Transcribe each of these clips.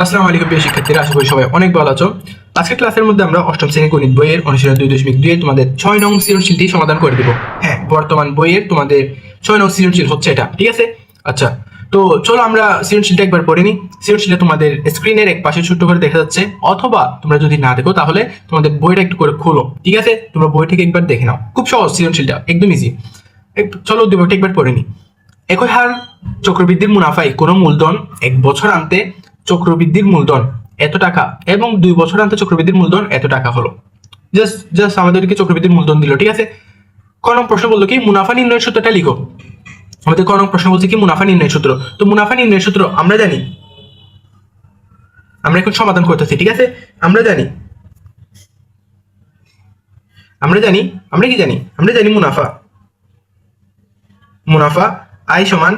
আসসালামু আলাইকুম প্রিয় শিক্ষার্থীরা, আশা করি সবাই অনেক ভালো আছো। আজকের ক্লাসের মধ্যে আমরা অষ্টম শ্রেণী গণিত বইয়ের অনুশীলন 2.2 তোমাদের 6 নং সৃজনশীলটি সমাধান করে দিব। হ্যাঁ, বর্তমান বইয়ের তোমাদের 6 নং সৃজনশীল হচ্ছে এটা, ঠিক আছে? আচ্ছা, তো চলো আমরা সৃজনশীলটা একবার পড়ে নিই। সৃজনশীলটা তোমাদের স্ক্রিনের এক পাশে ছোট্ট করে দেখা যাচ্ছে, অথবা তোমরা যদি না দেখো তাহলে তোমাদের বইটা একটু করে খোলো, ঠিক আছে? তোমরা বই থেকে একবার দেখে নাও, খুব সহজ সৃজনশীলটা, একদম ইজি। চলো উদ্দীপকটা একবার পড়ে নিই। একই হার চক্রবৃদ্ধির মুনাফায় কোনো মূলধন 1 বছর আনতে চক্রবৃদ্ধির মূলধন এত টাকা এবং 2 বছর আনতে চক্রবৃদ্ধির মূলধন এত টাকা হলো। জাস্ট আমাদেরকে চক্রবৃদ্ধির মূলধন দিল, ঠিক আছে? ক নং প্রশ্ন বললো কি মুনাফা নির্ণয়ের সূত্রটা লিখো। আমাদের ক নং প্রশ্ন বলছে কি মুনাফা নির্ণয়ের সূত্র। তো মুনাফা নির্ণয়ের সূত্র আমরা জানি, আমরা এখন সমাধান করতেছি, ঠিক আছে? আমরা জানি আমরা কি জানি, আমরা জানি মুনাফা আই সমান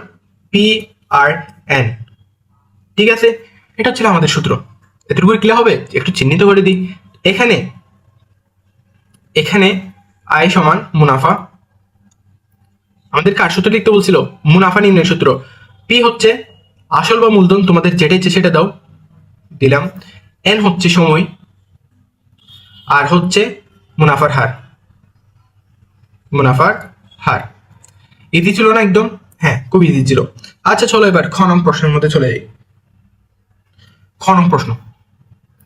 পি আর এন, ঠিক আছে? এটা ছিল আমাদের সূত্র। এতটুকু ক্লিয়ার হবে? একটু চিহ্নিত করে দিই। এখানে আই সমান মুনাফা, আমাদের কার সূত্র লিখতে বলছিল? মুনাফা নির্ণয়ের সূত্র। পি হচ্ছে আসল বা মূলধন, তোমাদের যেটা ইচ্ছে সেটা দাও, দিলাম। এন হচ্ছে সময়, আর হচ্ছে মুনাফার হার। ইজি ছিল না একদম? হ্যাঁ, খুব ইজি ছিল। আচ্ছা চলো এবার খ নং প্রশ্নের মধ্যে চলে যাই। খ নং প্রশ্ন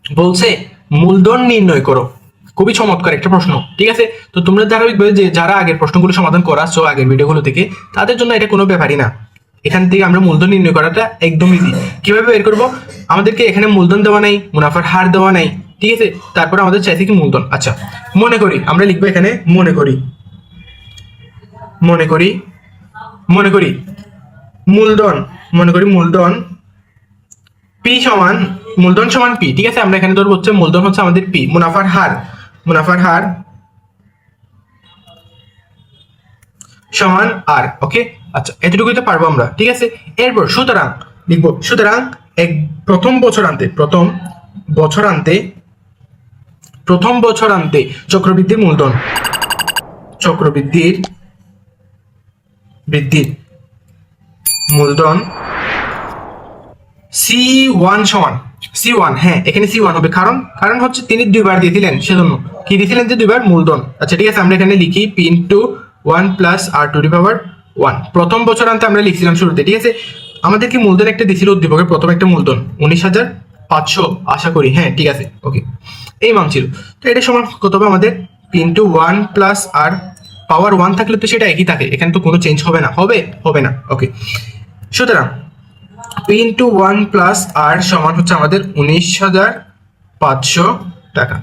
বলছে মূলধন নির্ণয় করো। খুবই চমৎকার একটা প্রশ্ন, ঠিক আছে? তো তোমরা ধারাবাহিকভাবে যে যারা আগের প্রশ্নগুলো সমাধান করাচ্ছ আগের ভিডিওগুলো থেকে, তাদের জন্য এটা কোনো ব্যাপারই না। এখান থেকে আমরা মূলধন নির্ণয় করাটা একদম ইজি। কিভাবে বের করবো? আমাদেরকে এখানে মূলধন দেওয়া নাই, মুনাফার হার দেওয়া নাই, ঠিক আছে? তারপরে আমাদের চাইছে কি মূলধন। আচ্ছা, মনে করি আমরা লিখবো এখানে মনে করি মূলধন পি সমান মূলধন সমান পি, ঠিক আছে? আমরা এখানে ধরবো হচ্ছে মূলধন হচ্ছে আমাদের পি, মুনাফার হার সমান আর। ওকে, আচ্ছা এতটুকুই তো পারবো আমরা, ঠিক আছে? এরপর সুতরাং লিখবো, সুতরাং প্রথম বছর আনতে চক্রবৃদ্ধির মূলধন C1 সমান C1। হ্যাঁ, এখানে C1 হবে, কারণ হচ্ছে তিনি 2বার দিয়েছিলেন, সেজন্য কি দিয়েছিলেন যে 2বার মূলধন। আচ্ছা ঠিক আছে, আমরা এখানে লিখি P into 1 plus R to the power 1। প্রথম বছর আনতে আমরা লিখছিলাম শুরুতে, ঠিক আছে? আমাদের কি মূলধন একটা দিয়েছিল উদ্দীপকের প্রথম একটা মূলধন 19,500 আশা করি। হ্যাঁ ঠিক আছে, ওকে, এই মান ছিল। তো এটা সমান কত হবে আমাদের? P ইন্টু 1 প্লাস R পাওয়ার 1 থাকলে তো সেটা একই থাকে, এখানে তো কোনো চেঞ্জ হবে না। ওকে, সুতরাং P ইন্টু 1 প্লাস আর সমান হচ্ছে আমাদের 19,500 টাকা।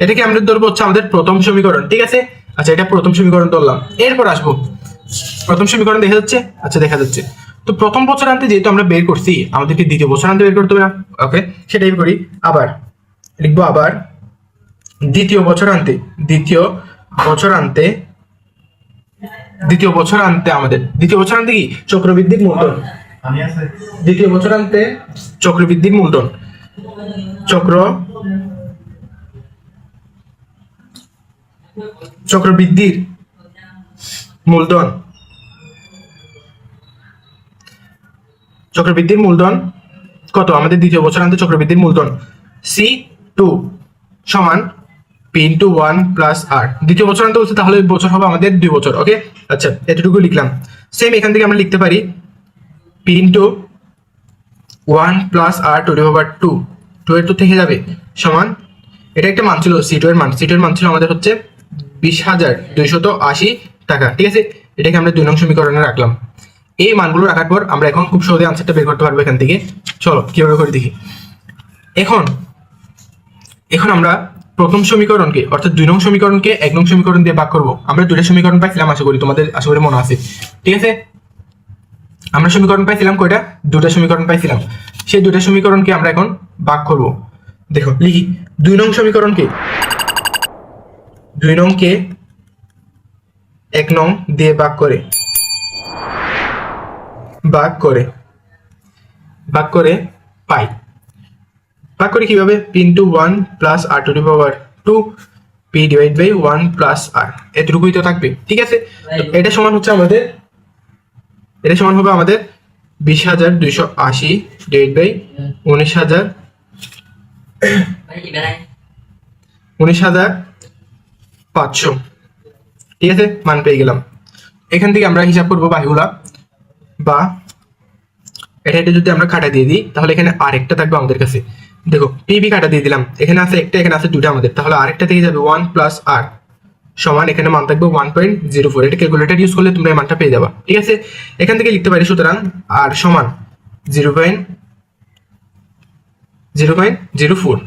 এটাকে আমরা ধরবো হচ্ছে আমাদের প্রথম সমীকরণ, ঠিক আছে? আচ্ছা, এটা প্রথম সমীকরণ ধরলাম। এরপর আসবো প্রথম সমীকরণ দেখা যাচ্ছে। আচ্ছা দেখা যাচ্ছে। তো প্রথম বছর আনতে যেহেতু আমরা বের করছি, আমাদেরকে দ্বিতীয় বছর আনতে বের করতে হবে না? ওকে, সেটাই করি। আবার লিখবো দ্বিতীয় বছর আনতে আমাদের দ্বিতীয় বছর আনতে কি চক্রবৃদ্ধির মূলধন। দ্বিতীয় বছর আনতে চক্রবৃদ্ধির মূলধন কত? আমাদের দ্বিতীয় বছর আনতে চক্রবৃদ্ধির মূলধন C2 সমান P ইন্টু 1 প্লাস R। দ্বিতীয় বছর আনতে বলছে, তাহলে বছর হবে আমাদের 2 বছর। ওকে, আচ্ছা এতটুকু লিখলাম। সেম এখান থেকে আমরা লিখতে পারি P into 1 plus R to the power 2 এর তো থেকে যাবে সমান, এটা একটা মান ছিল C2 এর মান ছিল আমাদের হচ্ছে 20,280 টাকা, ঠিক আছে? এটাকে আমরা 2 নং সমীকরণে রাখলাম। এই মানগুলো রাখার পর আমরা এখন খুব সহজে আনসারটা বের করতে পারবো এখান থেকে। চলো কিভাবে করে দেখি। এখন আমরা প্রথম সমীকরণকে অর্থাৎ 2 নং সমীকরণকে 1 নং সমীকরণ দিয়ে ভাগ করবো। আমরা 2টা সমীকরণ পাইছিলাম, আশা করি তোমাদের মনে আছে, ঠিক আছে? আমরা সমীকরণ পাইছিলাম কয়টা? 2টা সমীকরণ পাইছিলাম। সেই 2টা সমীকরণকে আমরা এখন ভাগ করব। দেখো লিখি 2 নং সমীকরণকে 1 নং দিয়ে ভাগ করে পাই। ভাগ করে কিভাবে? P into 1 plus R to the power 2 P divide by 1 plus R, এতটুকুই তো থাকবে, ঠিক আছে? এটা সমান হবে আমাদের 20,280 ডিভাইড বাই 19,500, ঠিক আছে, মান পেয়ে গেলাম। এখান থেকে আমরা হিসাব করবো বাকিগুলা, বা এটা যদি আমরা কাটা দিয়ে দিই তাহলে এখানে আরেকটা থাকবে আমাদের কাছে। দেখো পিবি কাটা দিয়ে দিলাম, এখানে আছে একটা, এখানে আছে দুটো আমাদের, তাহলে আরেকটা থেকে যাবে 1 প্লাস আর সমান এখানে মান থাকবে 1.04। এটা ক্যালকুলেটর ইউজ করলে তোমরা এই মানটা পেয়ে যাবা, ঠিক আছে। এখান থেকে লিখতে পারি সুতরাং আর সমান 0.04।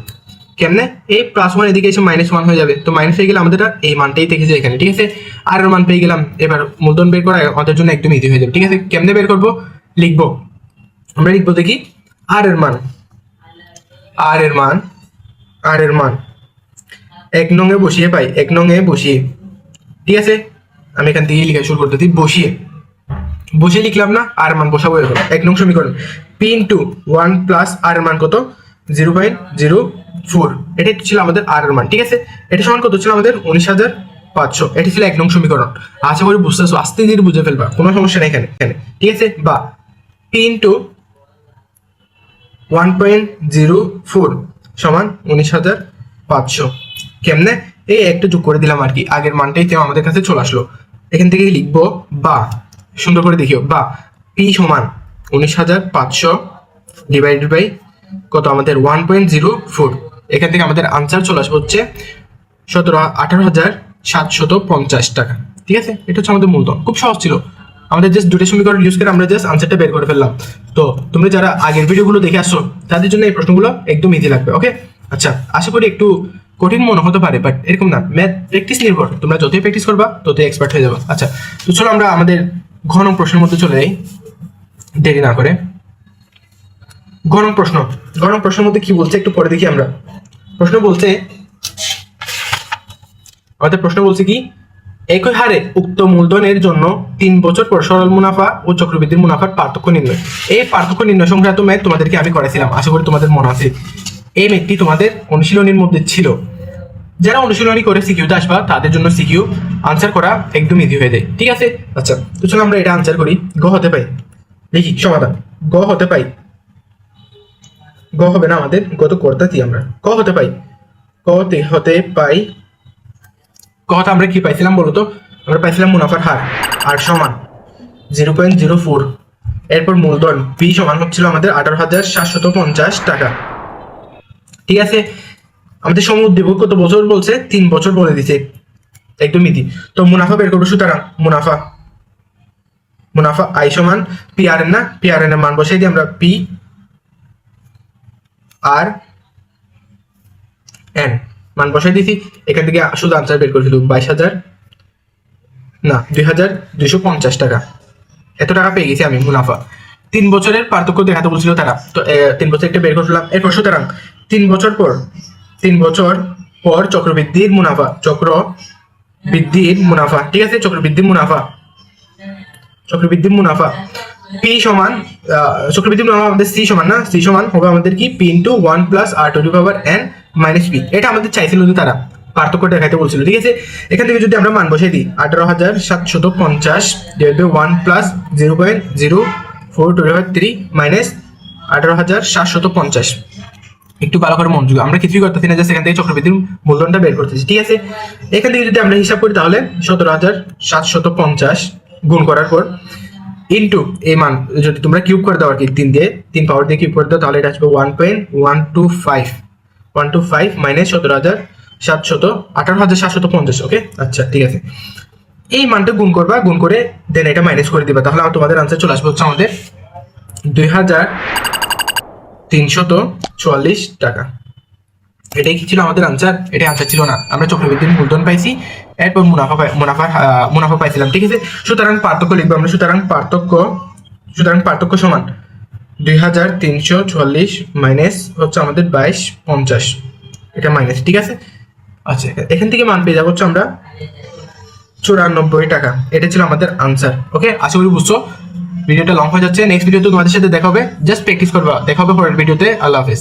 কেমনে? এই +1 এদিকে এসে -1 হয়ে যাবে, তো মাইনাস হয়ে গেলে আমাদের এই মানটাই থেকে যায় এখানে, ঠিক আছে। আর এর মান পেয়ে গেলাম। এবার মূলধন বের করা আমাদের জন্য একদম ইজি হয়ে যাবে, ঠিক আছে। কেমনে বের করবো? লিখবো, আমরা লিখবো দেখি আর এর মান 1 নংয়ে বসিয়ে পাই, 1 নংয়ে বসিয়ে, ঠিক আছে। আমি এখান থেকে লিখা শুরু করতে দিই, বসিয়ে লিখলাম না, আর মান বসাবো এরকম 1 নং সমীকরণ p ইন্টু 1 প্লাস আর এর মান কত 0.04। এটাই ছিল আমাদের আর এর মান, ঠিক আছে। এটা সমান কত ছিল আমাদের 19,500। এটি ছিল 1 নং সমীকরণ। আশা করি বুঝতেছো, আস্তে ধীরে বুঝে ফেলবা, কোনো সমস্যা নেই এখানে, ঠিক আছে। বা p ইন্টু 1.04 সমান 19,500। কেমনে? এই একটা যোগ করে দিলাম আর কি, আগের মানটাই তো আমাদের কাছে চলে আসলো। এখান থেকে লিখবো বা, সুন্দর করে দেখিও, বা পি সমান 19,500 ডিভাইডেড বাই কত আমাদের 1.04। এখান থেকে আমাদের আনসার চলে আসবে হচ্ছে 18,750 টাকা, ঠিক আছে। এটা হচ্ছে আমাদের মূলধন। খুব সহজ ছিল, আমাদের জাস্ট দুটো সমীকরণ ইউজ করে আমরা জাস্ট আনসারটা বের করে ফেললাম। তো তোমরা যারা আগের ভিডিওগুলো দেখে আসছো তাদের জন্য এই প্রশ্নগুলো একদম ইজি লাগবে, ওকে। আচ্ছা, আশা করি একটু কঠিন মনে হতে পারে, বাট এরকম না, ম্যাথ প্র্যাকটিস নির্ভর, তোমরা যতই প্র্যাকটিস করবা ততই এক্সপার্ট হয়ে যাবে। আচ্ছা, তো চলো আমরা আমাদের ঘন প্রশ্নের মধ্যে চলে যাই দেরি না করে। ঘন প্রশ্নের মধ্যে কি বলছে একটু পরে দেখি আমরা। আমাদের প্রশ্ন বলছে কি, একই হারে উক্ত মূলধনের জন্য 3 বছর পর সরল মুনাফা ও চক্রবৃদ্ধির মুনাফার পার্থক্য নির্ণয়। এই পার্থক্য নির্ণয় সংক্রান্ত ম্যাথ তোমাদেরকে আমি করেছিলাম, আশা করি তোমাদের মনে আছে। এই ম্যাথটি তোমাদের অনুশীলনীর মধ্যে ছিল। যারা অনুশীলনী করে সিকিউতে আসবা তাদের জন্য সিকিউ আনসার করা একদম ইজি হয়ে যায়, ঠিক আছে। আচ্ছা, তো চলো আমরা এটা আনসার করি। গ হতে পাই, দেখি সমাধান। গ হতে পাই, গ হবে না আমাদের, গত করতেছি আমরা। ক হতে পাই, কথা আমরা কি পাইছিলাম বলতো? আমরা পাইছিলাম মুনাফার হার আর সমান 0.04। এরপর মূলধন পি সমান হচ্ছিল আমাদের 18,750 টাকা, ঠিক আছে। আমাদের সমুদ্র কত বছর বলছে? 3 বছর বলে দিছে, একদম ইজি। তো মুনাফা বের করবো, সুতরাং মুনাফা আই সমান পি আর এন, না পি আর এন এর মান বসাই দিই আমরা, পি আর এন মান বসাই দিয়েছি। এখান থেকে শুধু আনসার বের করেছিল 2,250 টাকা। এত টাকা পেয়ে গেছি আমি মুনাফা। 3 বছরের পার্থক্য দেখাতে বলছিল তারা, তো 3 বছর একটা বের করলাম। এরপর সুতরাং 3 বছর পর চক্রবৃদ্ধির মুনাফা, ঠিক আছে, চক্রবৃদ্ধির মুনাফা পি সমান চক্রবৃদ্ধি মুনাফা আমাদের সি সমান, না সি সমান হবে আমাদের কি P into 1 plus R to the power N minus P. এটা আমাদের চাইছিল যে তারা পার্থক্য দেখাইতে বলছিল, ঠিক আছে। এখান থেকে যদি আমরা মান বসাই দিই 18,750 divide by 1 plus 0.04 to the power 3 minus 18,750। একটু ভালো করে মনোযোগ, আমরা কিছুই করতেছি না, জাস্ট এখান থেকে চক্রবৃদ্ধির মূলধনটা বের করতেছি, ঠিক আছে। এখান থেকে যদি আমরা হিসাব করি তাহলে 17,750 গুণ করার পর ইন্টু এই মান যদি তোমরা কিউব করে দাও আর কি, 3 পাওয়ার দিয়ে কিউব করে দাও, তাহলে এটা আসবে 1.125 মাইনাস 18,750, ওকে। আচ্ছা, ঠিক আছে। এই মানটা গুণ করবা, গুণ করে দেন এটা মাইনাস করে দিবা, তাহলে তোমাদের আনসার চলে আসবে হচ্ছে আমাদের 2,344 টাকা। এটাই কি ছিল আমাদের আনসার? এটাই আনসার ছিল না, আমরা চক্রবৃদ্ধির মূলধন পাইছি, এরপর মুনাফা পাইছিলাম, ঠিক আছে। সুতরাং পার্থক্য লিখবো আমরা, সুতরাং পার্থক্য সমান 2,344 মাইনাস হচ্ছে আমাদের 2250, এটা মাইনাস, ঠিক আছে। আচ্ছা, এখান থেকে মান পেয়ে যাবো হচ্ছে আমরা 94 টাকা। এটা ছিল আমাদের আনসার, ওকে। আশা করি বুঝছো। ভিডিওটা লং হয়ে যাচ্ছে, নেক্সট ভিডিওতে তোমাদের সাথে দেখা হবে, জাস্ট প্র্যাকটিস করবা। দেখা হবে পরের ভিডিওতে। আল্লাহ হাফেজ।